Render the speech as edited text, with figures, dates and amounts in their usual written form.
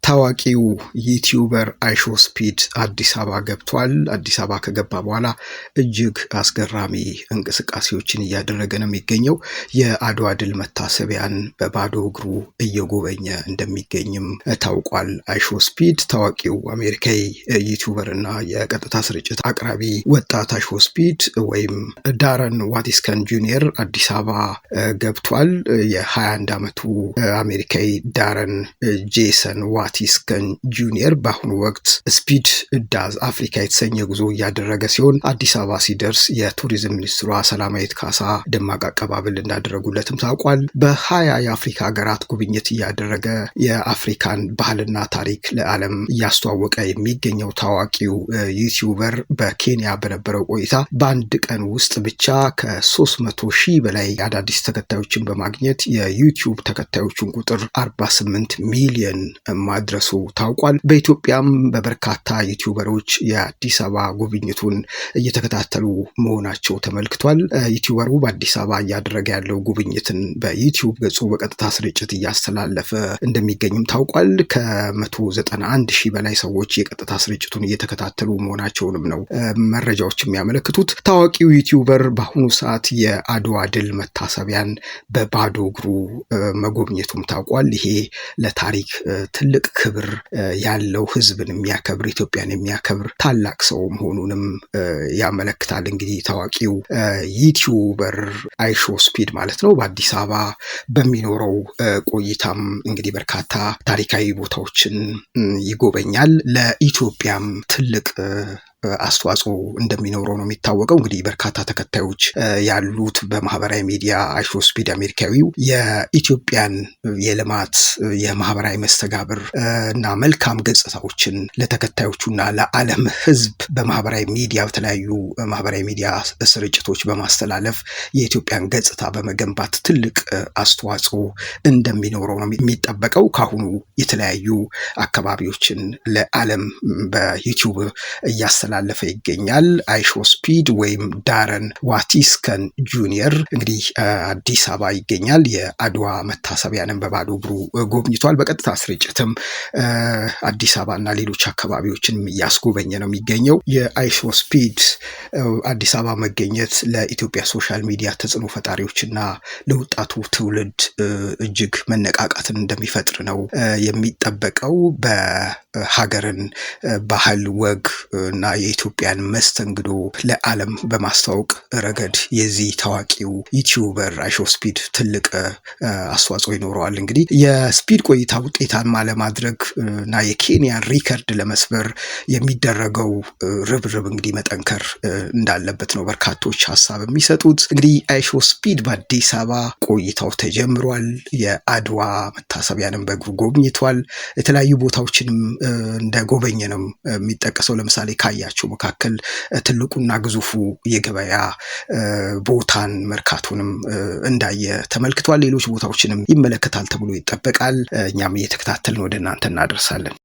ታዋቂው ዩቲዩበር አይሾስፒድ አዲስ አበባ ገብቷል። አዲስ አበባ ከገባ በኋላ እጅግ አስገራሚ እንቅስቃሴዎችን እያደረገ ነው የሚገኘው። የአድዋ ድል መታሰቢያን በባዶ እግሩ እየጎበኘ እንደሚገኝም ታውቋል። አይሾስፒድ ታዋቂው አሜሪካዊ ዩቲዩበር እና የቀጥታ ስርጭት አቅራቢ ወጣት አይሾስፒድ ወይም ዳረን ዋቲስከን ጁኒየር አዲስ አበባ ገብቷል። የ21 ዓመቱ አሜሪካዊ ዳረን ጄሰን ዋቲስከን ጁኒየር በአሁኑ ወቅት ስፒድ ዳዝ አፍሪካ የተሰኘ ጉዞ እያደረገ ሲሆን አዲስ አበባ ሲደርስ የቱሪዝም ሚኒስትሯ ሰላማዊት ካሳ ደማቅ አቀባበል እንዳደረጉለትም ታውቋል። በ20 የአፍሪካ ሀገራት ጉብኝት እያደረገ የአፍሪካን ባህልና ታሪክ ለዓለም እያስተዋወቀ የሚገኘው ታዋቂው ዩቲዩበር በኬንያ በነበረው ቆይታ በአንድ ቀን ውስጥ ብቻ ከ300 ሺህ በላይ አዳዲስ ተከታዮችን በማግኘት የዩቲዩብ ተከታዮቹን ቁጥር 48 ሚሊዮን ማድረሱ ታውቋል። በኢትዮጵያም በበርካታ ዩቲዩበሮች የአዲስ አበባ ጉብኝቱን እየተከታተሉ መሆናቸው ተመልክቷል። ዩቲዩበሩ በአዲስ አበባ እያደረገ ያለው ጉብኝትን በዩቲዩብ ገጹ በቀጥታ ስርጭት እያስተላለፈ እንደሚገኝም ታውቋል። ከ191 ሺህ በላይ ሰዎች የቀጥታ ስርጭቱን እየተከታተሉ መሆናቸውንም ነው መረጃዎች የሚያመለክቱት። ታዋቂው ዩቲዩበር በአሁኑ ሰዓት የአድዋ ድል መታሰቢያን በባዶ እግሩ መጎብኘቱም ታውቋል። ይሄ ለታሪክ ትልቅ ክብር ያለው ህዝብን የሚያከብር ኢትዮጵያን የሚያከብር ታላቅ ሰው መሆኑንም ያመለክታል። እንግዲህ ታዋቂው ዩቲዩበር አይሾስፒድ ማለት ነው በአዲስ አበባ በሚኖረው ቆይታም እንግዲህ በርካታ ታሪካዊ ቦታዎችን ይጎበኛል። ለኢትዮጵያም ትልቅ አስተዋጽኦ እንደሚኖረው ነው የሚታወቀው። እንግዲህ በርካታ ተከታዮች ያሉት በማህበራዊ ሚዲያ አይሾስፒድ አሜሪካዊው የኢትዮጵያን የልማት የማህበራዊ መስተጋብር እና መልካም ገጽታዎችን ለተከታዮቹና ለዓለም ህዝብ በማህበራዊ ሚዲያ በተለያዩ ማህበራዊ ሚዲያ ስርጭቶች በማስተላለፍ የኢትዮጵያን ገጽታ በመገንባት ትልቅ አስተዋጽኦ እንደሚኖረው ነው የሚጠበቀው። ካሁኑ የተለያዩ አካባቢዎችን ለዓለም በዩቲዩብ እያስተላለፈ ይገኛል። አይሾስፒድ ወይም ዳረን ዋቲስከን ጁኒየር እንግዲህ አዲስ አበባ ይገኛል። የአድዋ መታሰቢያንን በባዶ እግሩ ጎብኝቷል። በቀጥታ ስርጭትም አዲስ አበባ እና ሌሎች አካባቢዎችንም እያስጎበኘ ነው የሚገኘው። የአይሾስፒድ አዲስ አበባ መገኘት ለኢትዮጵያ ሶሻል ሚዲያ ተጽዕኖ ፈጣሪዎችና ለወጣቱ ትውልድ እጅግ መነቃቃትን እንደሚፈጥር ነው የሚጠበቀው። በሀገርን ባህል ወግ እና የኢትዮጵያን መስተንግዶ ለዓለም በማስተዋወቅ ረገድ የዚህ ታዋቂው ዩቲዩበር አይሾስፒድ ትልቅ አስተዋጽኦ ይኖረዋል። እንግዲህ የስፒድ ቆይታ ውጤታማ ለማድረግ እና የኬንያን ሪከርድ ለመስበር የሚደረገው ርብርብ እንግዲህ መጠንከር እንዳለበት ነው በርካቶች ሀሳብ የሚሰጡት። እንግዲህ አይሾስፒድ በአዲስ አበባ ቆይታው ተጀምሯል። የአድዋ መታሰቢያንም በእግሩ ጎብኝቷል። የተለያዩ ቦታዎችንም እንደጎበኘ ነው የሚጠቀሰው። ለምሳሌ ካያቸው መካከል ትልቁና ግዙፉ የገበያ ቦታን መርካቶንም እንዳየ ተመልክቷል። ሌሎች ቦታዎችንም ይመለከታል ተብሎ ይጠበቃል። እኛም እየተከታተልን ወደ እናንተ እናደርሳለን።